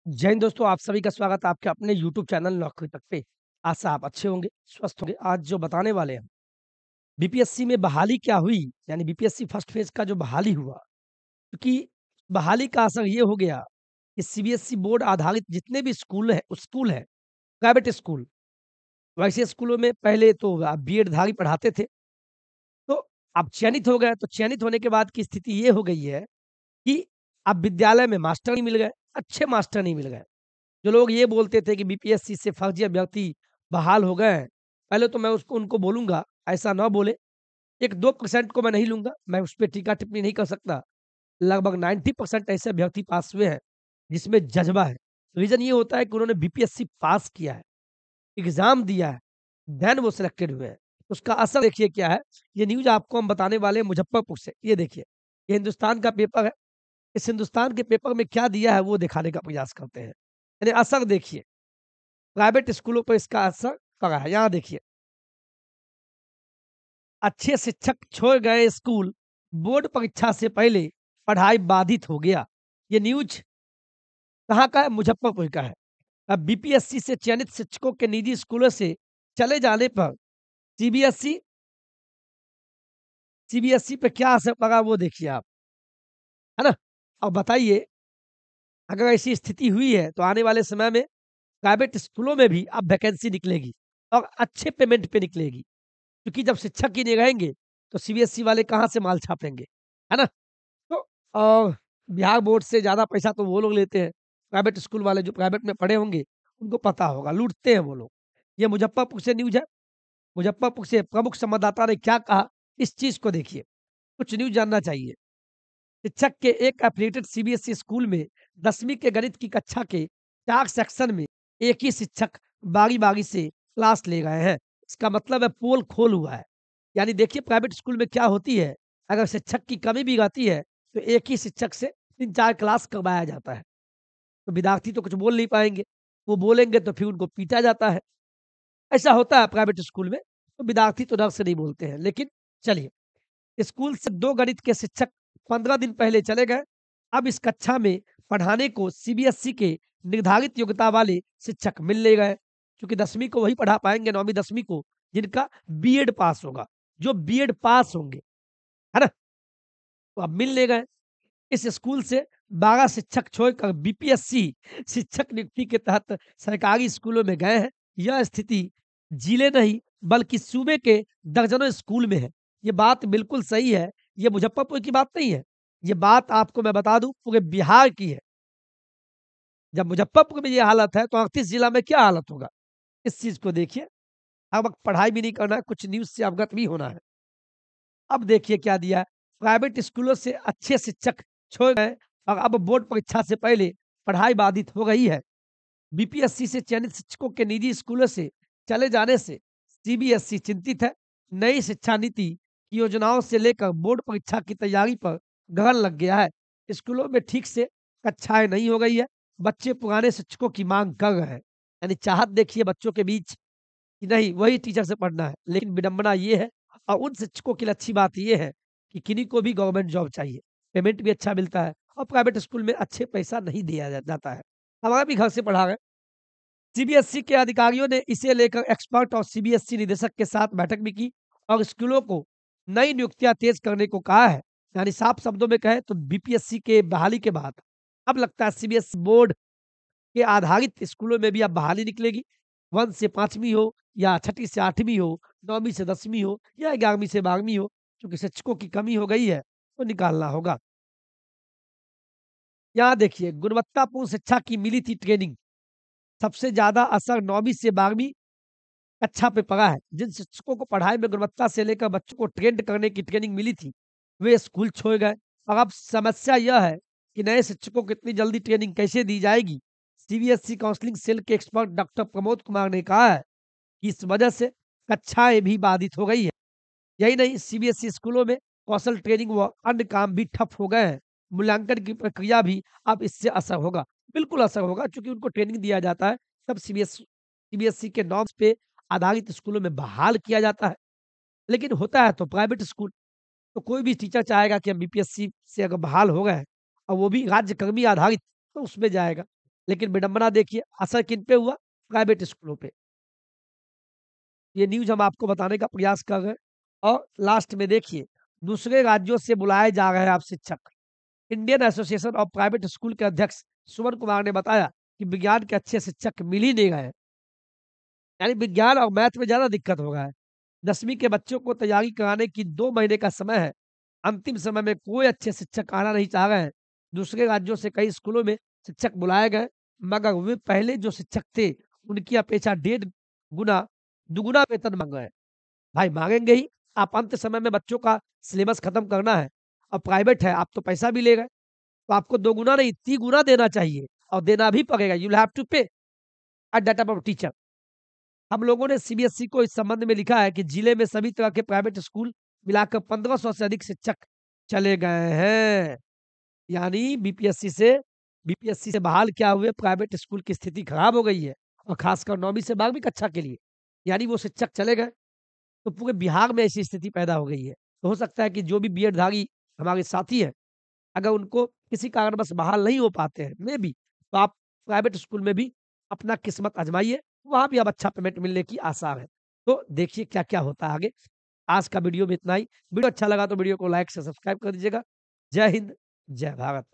जय हिंद दोस्तों, आप सभी का स्वागत है आपके अपने यूट्यूब चैनल नौकरी तक पे। आशा आप अच्छे होंगे, स्वस्थ होंगे। आज जो बताने वाले हैं, बीपीएससी में बहाली क्या हुई, यानी बीपीएससी फर्स्ट फेज़ का जो बहाली हुआ, क्योंकि बहाली का असर ये हो गया कि सीबीएसई बोर्ड आधारित जितने भी स्कूल हैं, प्राइवेट स्कूल, वैसे स्कूलों में पहले तो बीएडधारी पढ़ाते थे, तो अब चयनित हो गए, तो चयनित होने के बाद की स्थिति ये हो गई है कि अब विद्यालय में मास्टर नहीं मिल गए, अच्छे मास्टर नहीं मिल गए। जो लोग ये बोलते थे कि बीपीएससी से फर्जी अभ्यर्थी बहाल हो गए हैं, पहले तो मैं उसको उनको बोलूँगा, ऐसा ना बोलें। 1-2% को मैं नहीं लूँगा, मैं उस पे टीका-टिप्पणी नहीं कर सकता। लगभग 90% ऐसे अभ्यर्थी पास हुए हैं, जिसमें जज़्बा है। रीज़न ये होता है कि उन्होंने बीपीएससी पास किया है, एग्ज़ाम दिया है, देन वो सिलेक्टेड हुए हैं। उसका असर देखिए क्या है, ये न्यूज़ आपको हम बताने वाले हैं मुज़फ्फरपुर से। ये देखिए, ये हिंदुस्तान का पेपर है। इस हिंदुस्तान के पेपर में क्या दिया है, वो दिखाने का प्रयास करते हैं। यानी असर देखिए। प्राइवेट स्कूलों पर इसका असर पड़ा है। यहाँ देखिए, अच्छे शिक्षक छोड़ गए स्कूल, बोर्ड परीक्षा से पहले पढ़ाई बाधित हो गया। ये न्यूज़ कहाँ का है? मुज़फ्फरपुर का है। अब बीपीएससी से चयनित शिक्षकों के निजी स्कूलों से चले जाने पर सीबीएसई सीबीएसई पे क्या असर पड़ा वो देखिए आप, है ना? अब बताइए, अगर ऐसी स्थिति हुई है तो आने वाले समय में प्राइवेट स्कूलों में भी अब वैकेंसी निकलेगी और अच्छे पेमेंट पे निकलेगी। क्योंकि जब शिक्षक ही नहीं रहेंगे, तो सीबीएसई वाले कहाँ से माल छापेंगे, है ना? तो बिहार बोर्ड से ज़्यादा पैसा तो वो लोग लेते हैं। प्राइवेट स्कूल वाले जो प्राइवेट में पढ़े होंगे, उनको पता होगा, लूटते हैं वो लोग। ये मुज़फ्फरपुर से न्यूज़ है, मुज़फ्फरपुर से प्रमुख संवाददाता ने क्या कहा, इस चीज़ को देखिए, कुछ न्यूज़ जानना चाहिए। शिक्षक के एक एफ़िलिएटेड सीबीएसई स्कूल में 10वीं के गणित की कक्षा के 4 सेक्शन में एक ही शिक्षक बारी-बारी से क्लास ले रहे हैं। इसका मतलब है पोल खोल हुआ है। यानी देखिए प्राइवेट स्कूल में क्या होती है, अगर शिक्षक की कमी भी रहती है, तो एक ही शिक्षक से 3-4 क्लास करवाया जाता है। तो विद्यार्थी तो कुछ बोल नहीं पाएँगे। वो बोलेंगे तो फिर उनको पीटा जाता है। ऐसा होता है प्राइवेट स्कूल में, तो विद्यार्थी तो ढंग से नहीं बोलते हैं। लेकिन चलिए, स्कूल से 2 गणित के शिक्षक 15 दिन पहले चले गए। अब इस कक्षा में पढ़ाने को सीबीएसई के निर्धारित योग्यता वाले शिक्षक मिल नहीं गए। क्योंकि 10वीं को वही पढ़ा पाएँगे 9वीं 10वीं को जिनका बीएड पास होगा, जो बीएड पास होंगे, है ना? तो अब मिल नहीं गए। इस स्कूल से 12 शिक्षक छोड़कर बीपीएससी शिक्षक नियुक्ति के तहत सरकारी स्कूलों में गए हैं। यह स्थिति जिले नहीं बल्कि सूबे के दर्जनों स्कूल में है। ये बात बिल्कुल सही है। ये मुजफ्फरपुर की बात नहीं है। ये बात आपको मैं बता दूँ पूरे बिहार की है। जब मुजफ्फरपुर में ये हालत है तो 38 जिला में क्या हालत होगा? इस चीज़ को देखिए। हर वक़्त पढ़ाई भी नहीं करना है, कुछ न्यूज़ से अवगत भी होना है। अब देखिए क्या दिया है, प्राइवेट स्कूलों से अच्छे शिक्षक छोड़ गए और अब बोर्ड परीक्षा से पहले पढ़ाई बाधित हो गई है। बीपीएससी से चयनित शिक्षकों के निजी स्कूलों से चले जाने से सीबीएसई चिंतित है। नई शिक्षा नीति की योजनाओं से लेकर बोर्ड परीक्षा की तैयारी पर ग्रहण लग गया है। स्कूलों में ठीक से कक्षाएँ नहीं हो गई है। बच्चे पुराने शिक्षकों की माँग कर रहे हैं। यानी चाहत देखिए बच्चों के बीच कि नहीं वही टीचर से पढ़ना है। लेकिन विडंबना ये है और उन शिक्षकों के लिए अच्छी बात ये है कि किन्हीं को भी गवर्नमेंट जॉब चाहिए। पेमेंट भी अच्छा मिलता है और प्राइवेट स्कूल में अच्छे पैसा नहीं दिया जाता है। हमारा भी घर से पढ़ा है। सीबीएसई के अधिकारियों ने इसे लेकर एक्सपर्ट और सीबीएसई निदेशक के साथ बैठक भी की और स्कूलों को नई नियुक्तियां तेज करने को कहा है। यानी साफ शब्दों में कहें तो बीपीएससी के बहाली के बाद अब लगता है सीबीएसई बोर्ड के आधारित स्कूलों में भी अब बहाली निकलेगी। 1 से 5वीं हो या छठी से 8वीं हो, 9वीं से 10वीं हो या 11वीं से 12वीं हो, क्योंकि शिक्षकों की कमी हो गई है, तो निकालना होगा। यहाँ देखिए गुणवत्तापूर्ण शिक्षा की मिली थी ट्रेनिंग, सबसे ज़्यादा असर 9वीं से 12वीं कक्षा पे पड़ा है। जिन शिक्षकों को पढ़ाई में गुणवत्ता से लेकर बच्चों को ट्रेंड करने की ट्रेनिंग मिली थी, वे स्कूल छोड़ गए और अब समस्या यह है कि नए शिक्षकों को इतनी जल्दी ट्रेनिंग कैसे दी जाएगी? सीबीएसई काउंसलिंग सेल के एक्सपर्ट डॉक्टर प्रमोद कुमार ने कहा है कि इस वजह से कक्षाएँ भी बाधित हो गई है। यही नहीं सीबीएसई स्कूलों में कौशल ट्रेनिंग व अन्य काम भी ठप हो गए हैं। मूल्यांकन की प्रक्रिया भी अब इससे असर होगा। बिल्कुल असर होगा क्योंकि उनको ट्रेनिंग दिया जाता है, तब सीबीएसई के नॉर्म्स पे आधारित स्कूलों में बहाल किया जाता है। लेकिन होता है तो प्राइवेट स्कूल, तो कोई भी टीचर चाहेगा कि हम बीपीएससी से अगर बहाल हो गए हैं और वो भी राज्यकर्मी आधारित, तो उसमें जाएगा। लेकिन विडंबना देखिए असर किन पे हुआ? प्राइवेट स्कूलों पे। ये न्यूज़ हम आपको बताने का प्रयास कर रहे हैं और लास्ट में देखिए, दूसरे राज्यों से बुलाए जा रहे हैं अब शिक्षक। Indian association of private school के अध्यक्ष सुमन कुमार ने बताया कि विज्ञान के अच्छे शिक्षक मिल ही नहीं रहे। यानी विज्ञान और मैथ में ज़्यादा दिक्कत हो रहा है। 10वीं के बच्चों को तैयारी कराने की 2 महीने का समय है। अंतिम समय में कोई अच्छे शिक्षक आना नहीं चाह रहे हैं। दूसरे राज्यों से कई स्कूलों में शिक्षक बुलाए गए, मगर वे पहले जो शिक्षक थे, उनकी अपेक्षा डेढ़ गुना, दुगुना वेतन माँग रहे हैं। भाई माँगेंगे ही, आप अंत समय में बच्चों का सिलेबस खत्म करना है और प्राइवेट है, आप तो पैसा भी ले रहे हैं, तो आपको दोगुना नहीं, तिगुना देना चाहिए और देना भी पड़ेगा। यू विल हैव टू पे at that type of teacher. हम लोगों ने सीबीएसई को इस संबंध में लिखा है कि जिले में सभी तरह के प्राइवेट स्कूल मिलाकर 1500 से अधिक शिक्षक चले गए हैं। यानी बीपीएससी से बहाल क्या हुए प्राइवेट स्कूल की स्थिति खराब हो गई है और खासकर 9वीं से 12वीं कक्षा के लिए। यानी वो शिक्षक चले गए, तो पूरे बिहार में ऐसी स्थिति पैदा हो गई है। तो हो सकता है कि जो भी बीएड धारी हमारे साथी हैं, अगर उनको किसी कारणवश बहाल नहीं हो पाते हैं, मे बी, तो आप प्राइवेट स्कूल में भी अपना किस्मत आज़माइए, वहाँ भी अब अच्छा पेमेंट मिलने की आसार है। तो देखिए क्या-क्या होता है आगे। आज का वीडियो में इतना ही। वीडियो अच्छा लगा तो वीडियो को लाइक से सब्सक्राइब कर दीजिएगा। जय हिंद, जय भारत।